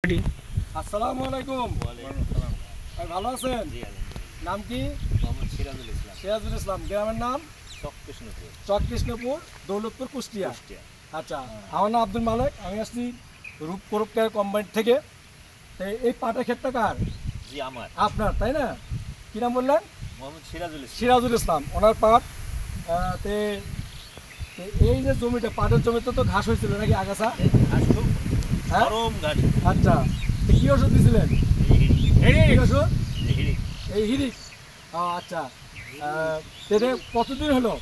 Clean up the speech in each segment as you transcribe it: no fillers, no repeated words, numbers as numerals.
আসসালামু আলাইকুম। ভাই ভালো আছেন? নাম কি? সিরাজুল ইসলাম। গ্রামের নাম চককৃষ্ণপুর, দৌলতপুর, কুষ্টিয়া। আচ্ছা, আমার নাম আব্দুল মালিক। আমি আসছি রূপকরূপ কেয়ার কোম্পানি থেকে। তো এই পাটা ক্ষেতটা কার? জি আমার। আপনার, তাই না? কি নাম বললেন? মোহাম্মদ সিরাজুল ইসলাম। সিরাজুল ইসলাম ওনার পাট। তে এই যে জমিটা, পাটের জমিতে তো ঘাস হয়েছিল নাকি, আগাছা? ঘাস খুব হ্যাঁ? গরম ঘাস। আচ্ছা, তো কি ওষুধ দিয়েছিলেন? কি ওষুধ? এই হিরিক। আচ্ছা, এটা কতদিন হলো?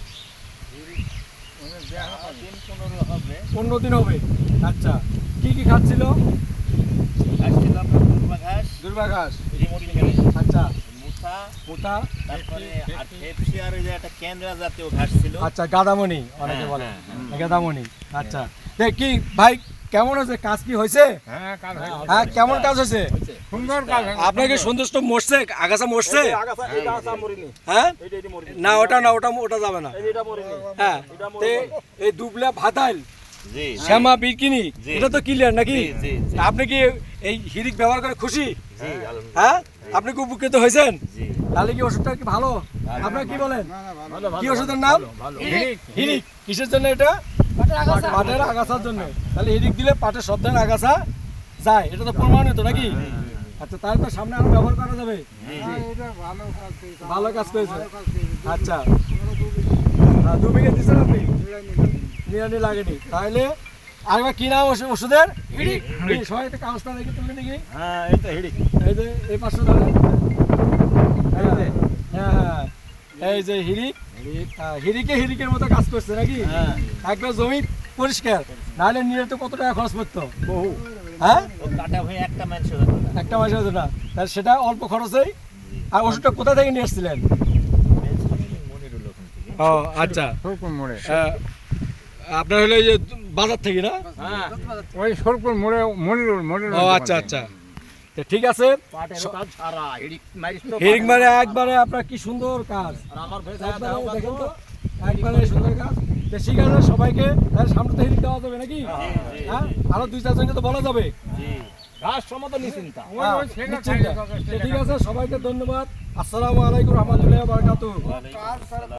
15 দিন হবে। আচ্ছা, কি কি খাচ্ছিল? ঘাস ছিল আপনার দুর্বা ঘাস। রিমোটিং ঘাস। আচ্ছা, মুঠা, তারপরে আর ফেপসিয়ার যে একটা কেন্দ্রা জাতীয় ঘাস ছিল। আচ্ছা, গাদামণি অনেকে বলে। হ্যাঁ। গাদামণি। আচ্ছা, কি ভাই কেমন হয়েছে? কাজ কি হয়েছে? হ্যাঁ, কেমন কাজ হয়েছে? সুন্দর কাজ। আপনাকে সন্তুষ্ট মরছে? আগাছা মরছে? হ্যাঁ, না ওটা যাবে না। হ্যাঁ, এই দুবলা ভাতাল জি শ্যামা বিকিনি, জি। এটা তো ক্লিয়ার নাকি? জি, জি, জি। আপনি কি এই হিরিক ব্যবহার করে খুশি? জি আলহামদুলিল্লাহ। হ্যাঁ, আপনি কি উপকৃত হয়েছেন? জি তাহলে কি ওষুধটা কি ভালো? আপনারা কি বলেন? কি ওষুধের নাম? হিরিক। কিসের জন্য এটা? পাটের আগাছার জন্য। তাহলে হিরিক দিলে পাটের সব ধরনের আগাছা যায়, এটা তো প্রমাণিত নাকি? আচ্ছা, তাহলে তো সামনে আরো ব্যবহার করা যাবে। ভালো কাজ করেছে। আচ্ছা, 2 বিঘা দিচ্ছেন আপনি? নিরানি লাগেনি। তাহলে আরেকবার কি নাম ওষুধের? হিরিক। সবাই একটা কাগজটা দেখে তুলে দেখি। হ্যাঁ, এটা হিড়িক। এই যে এই পাশে ধরেন। হ্যাঁ, এই যে হিরিক। হিরিকের মতো কাজ করছে নাকি? হ্যাঁ। একবার জমি পরিষ্কার, নাহলে নিয়ে তো কত টাকা খরচ করতো। বহু। হ্যাঁ, ও কাটা হয়ে একটা মানুষ হতো না। একটা মাসে হতো না, তাহলে সেটা অল্প খরচেই। আর ওষুধটা কোথা থেকে নিয়ে এসেছিলেন? মনিরুল ওখান থেকে। ও আচ্ছা, সরকুল মোড়ে। আপনার হলো এই যে বাজার থেকে না? হ্যাঁ। ওই সরকুল মোড়ে মনিরুল। ও আচ্ছা আচ্ছা, তো ঠিক আছে। পাটের কাজ সারা হিড়িক মারিস তো। হিরিক মানে একবারে আপনার কি সুন্দর কাজ। আর আমার ভেজা একবারে দাও দেখেন কত? তো, একবারে সুন্দর কাজ। তো ঠিক আছে, সবাইকে তাহলে সামনে তো হিরিক দেওয়া যাবে নাকি? হ্যাঁ, আরো 2-4 জনকে তো বলা যাবে। জি। ঘাস সমত নিশ্চিন্তা। হ্যাঁ, নিশ্চিন্তে। তো ঠিক আছে, সবাইকে ধন্যবাদ। আসসালামু আলাইকুম রহমতুল্লাহি ওয়া বারাকাতুহু। ওয়ালাইকুম আসসালাম।